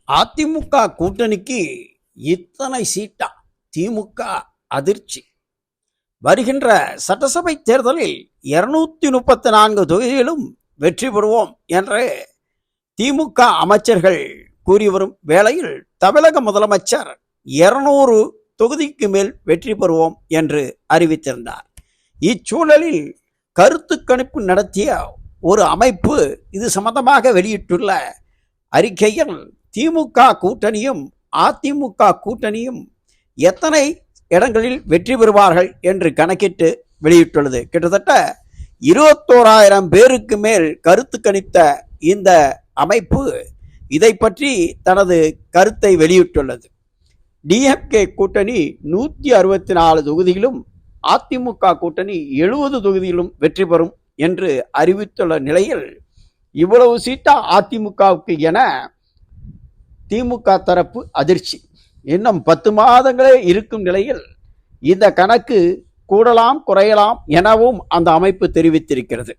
அதிமுக கூட்டணிக்கு இத்தனை சீட்டா? திமுக அதிர்ச்சி. வருகின்ற சட்டசபை தேர்தலில் 234 தொகுதிகளும் வெற்றி பெறுவோம் என்று திமுக அமைச்சர்கள் கூறி வரும் வேளையில் தமிழக முதலமைச்சர் 200 தொகுதிக்கு மேல் வெற்றி பெறுவோம் என்று அறிவித்திருந்தார். இச்சூழலில் கருத்து கணிப்பு நடத்திய ஒரு அமைப்பு இது சம்பந்தமாக வெளியிட்டுள்ள அறிக்கையில் திமுக கூட்டணியும் அதிமுக கூட்டணியும் எத்தனை இடங்களில் வெற்றி பெறுவார்கள் என்று கணக்கிட்டு வெளியிட்டுள்ளது. கிட்டத்தட்ட 21,000 பேருக்கு மேல் கருத்து கணித்த இந்த அமைப்பு இதை பற்றி தனது கருத்தை வெளியிட்டுள்ளது. டிஎம்கே கூட்டணி 164 தொகுதியிலும் அதிமுக கூட்டணி 70 தொகுதியிலும் வெற்றி பெறும் என்று அறிவித்துள்ள நிலையில் இவ்வளவு சீட்டா அதிமுகவுக்கு என திமுக தரப்பு அதிர்ச்சி. இன்னும் 10 மாதங்களே இருக்கும் நிலையில் இந்த கணக்கு கூடலாம் குறையலாம் எனவும் அந்த அமைப்பு தெரிவித்திருக்கிறது.